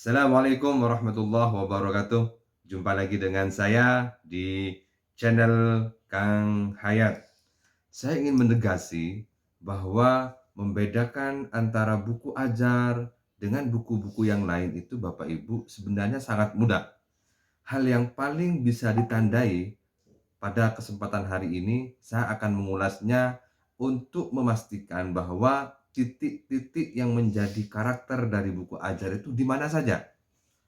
Assalamualaikum warahmatullahi wabarakatuh. Jumpa lagi dengan saya di channel Kang Hayat. Saya ingin menegasi bahwa membedakan antara buku ajar dengan buku-buku yang lain itu Bapak Ibu sebenarnya sangat mudah. Hal yang paling bisa ditandai pada kesempatan hari ini, saya akan mengulasnya untuk memastikan bahwa titik-titik yang menjadi karakter dari buku ajar itu di mana saja.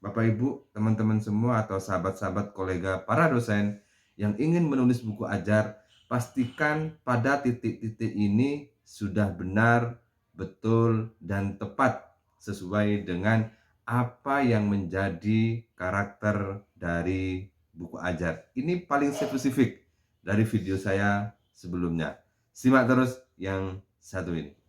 Bapak Ibu, teman-teman semua atau sahabat-sahabat kolega para dosen yang ingin menulis buku ajar, pastikan pada titik-titik ini sudah benar, betul, dan tepat sesuai dengan apa yang menjadi karakter dari buku ajar. Ini paling spesifik dari video saya sebelumnya. Simak terus yang satu ini.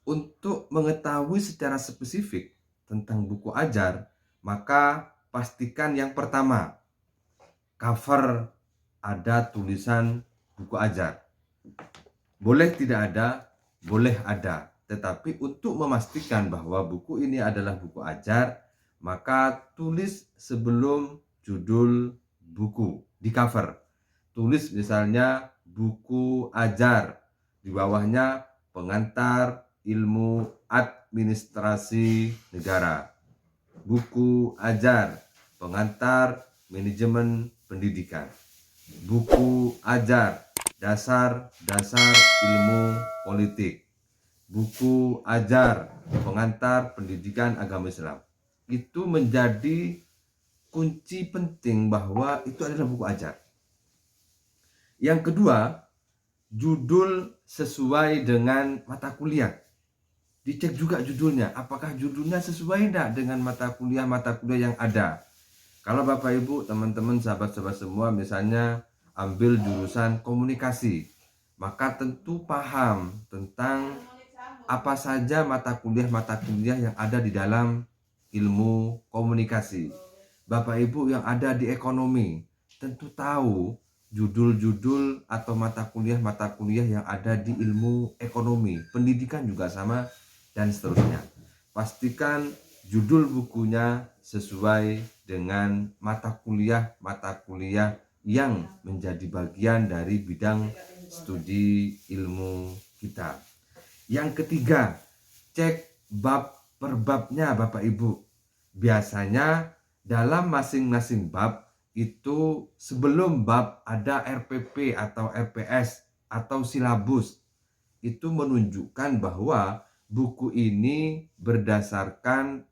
Untuk mengetahui secara spesifik tentang buku ajar, maka pastikan yang pertama, cover ada tulisan buku ajar. Boleh tidak ada, boleh ada. Tetapi untuk memastikan bahwa buku ini adalah buku ajar, maka tulis sebelum judul buku di cover. Tulis misalnya buku ajar, di bawahnya pengantar ilmu administrasi negara, buku ajar pengantar manajemen pendidikan, buku ajar dasar-dasar ilmu politik, buku ajar pengantar pendidikan agama Islam. Itu menjadi kunci penting bahwa itu adalah buku ajar. Yang kedua, judul sesuai dengan mata kuliah. Dicek juga judulnya, apakah judulnya sesuai tidak dengan mata kuliah yang ada. Kalau Bapak Ibu, teman-teman, sahabat-sahabat semua misalnya ambil jurusan komunikasi, maka tentu paham tentang apa saja mata kuliah yang ada di dalam ilmu komunikasi. Bapak Ibu yang ada di ekonomi tentu tahu judul-judul atau mata kuliah yang ada di ilmu ekonomi, pendidikan juga sama, dan seterusnya. Pastikan judul bukunya sesuai dengan mata kuliah yang menjadi bagian dari bidang studi ilmu kita. Yang ketiga, cek bab per babnya Bapak Ibu. Biasanya dalam masing-masing bab itu sebelum bab ada RPP atau RPS atau silabus. Itu menunjukkan bahwa buku ini berdasarkan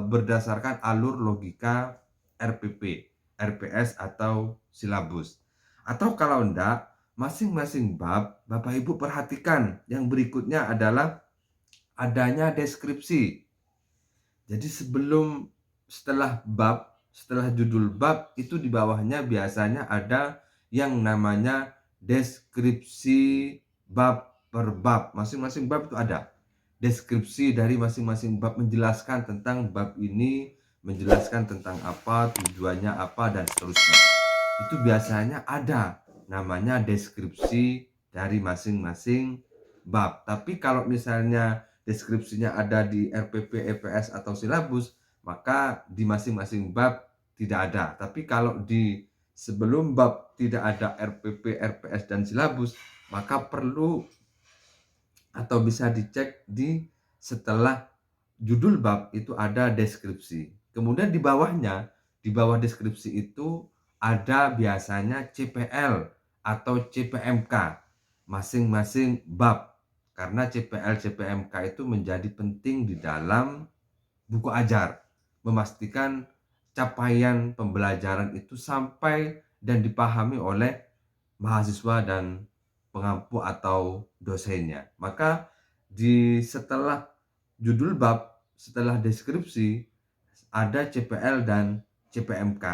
berdasarkan alur logika RPP, RPS atau silabus. Atau kalau enggak, masing-masing bab Bapak Ibu perhatikan yang berikutnya adalah adanya deskripsi. Jadi setelah judul bab itu di bawahnya biasanya ada yang namanya deskripsi bab per bab. Masing-masing bab itu ada deskripsi dari masing-masing bab, menjelaskan tentang bab ini, menjelaskan tentang apa, tujuannya apa, dan seterusnya. Itu biasanya ada namanya deskripsi dari masing-masing bab. Tapi kalau misalnya deskripsinya ada di RPP, EPS atau silabus, maka di masing-masing bab tidak ada. Tapi kalau di sebelum bab tidak ada RPP, RPS, dan silabus, maka perlu atau bisa dicek di setelah judul bab itu ada deskripsi. Kemudian di bawahnya, di bawah deskripsi itu ada biasanya CPL atau CPMK masing-masing bab. Karena CPL CPMK itu menjadi penting di dalam buku ajar, memastikan capaian pembelajaran itu sampai dan dipahami oleh mahasiswa dan pengampu atau dosennya. Maka setelah judul bab, setelah deskripsi ada CPL dan CPMK.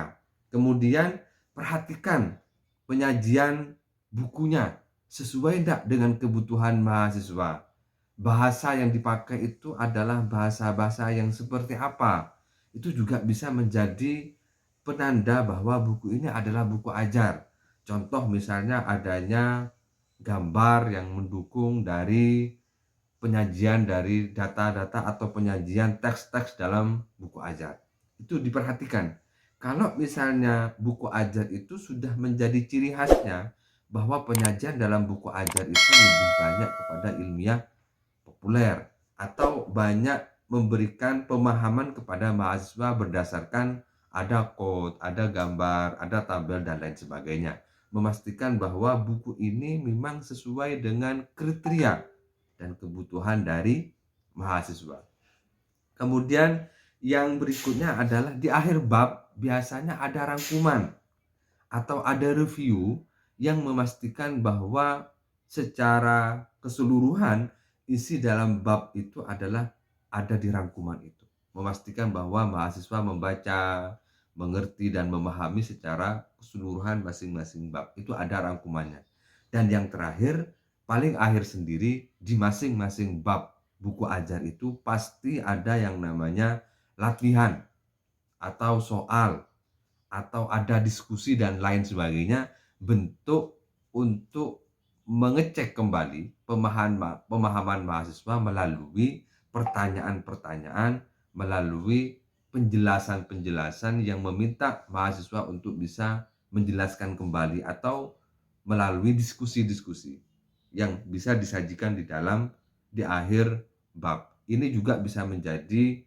Kemudian perhatikan penyajian bukunya sesuai tidak dengan kebutuhan mahasiswa. Bahasa yang dipakai itu adalah bahasa-bahasa yang seperti apa. Itu juga bisa menjadi penanda bahwa buku ini adalah buku ajar. Contoh misalnya adanya gambar yang mendukung dari penyajian dari data-data atau penyajian teks-teks dalam buku ajar. Itu diperhatikan. Kalau misalnya buku ajar itu sudah menjadi ciri khasnya bahwa penyajian dalam buku ajar itu lebih banyak kepada ilmiah populer atau banyak memberikan pemahaman kepada mahasiswa berdasarkan ada quote, ada gambar, ada tabel dan lain sebagainya. Memastikan bahwa buku ini memang sesuai dengan kriteria dan kebutuhan dari mahasiswa. Kemudian yang berikutnya adalah di akhir bab biasanya ada rangkuman atau ada review yang memastikan bahwa secara keseluruhan isi dalam bab itu adalah ada di rangkuman itu. Memastikan bahwa mahasiswa membaca, mengerti dan memahami secara keseluruhan masing-masing bab. Itu ada rangkumannya. Dan yang terakhir, paling akhir sendiri di masing-masing bab buku ajar itu pasti ada yang namanya latihan atau soal atau ada diskusi dan lain sebagainya, bentuk untuk mengecek kembali pemahaman mahasiswa melalui pertanyaan-pertanyaan, melalui penjelasan-penjelasan yang meminta mahasiswa untuk bisa menjelaskan kembali atau melalui diskusi-diskusi yang bisa disajikan di akhir bab. Ini juga bisa menjadi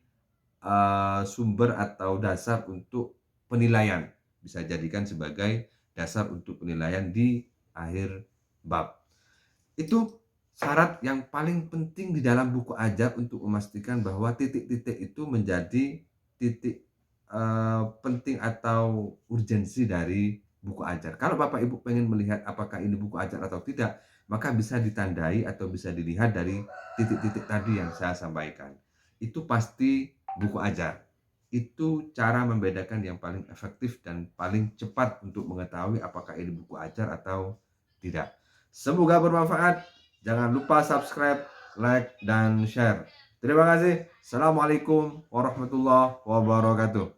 sumber atau dasar untuk penilaian, bisa jadikan sebagai dasar untuk penilaian di akhir bab. Itu syarat yang paling penting di dalam buku ajar untuk memastikan bahwa titik-titik itu menjadi titik penting atau urgensi dari buku ajar. Kalau Bapak Ibu pengen melihat apakah ini buku ajar atau tidak, maka bisa ditandai atau bisa dilihat dari titik-titik tadi yang saya sampaikan. Itu pasti buku ajar. Itu cara membedakan yang paling efektif dan paling cepat untuk mengetahui apakah ini buku ajar atau tidak. Semoga bermanfaat. Jangan lupa subscribe, like, dan share. Terima kasih. Assalamualaikum warahmatullahi wabarakatuh.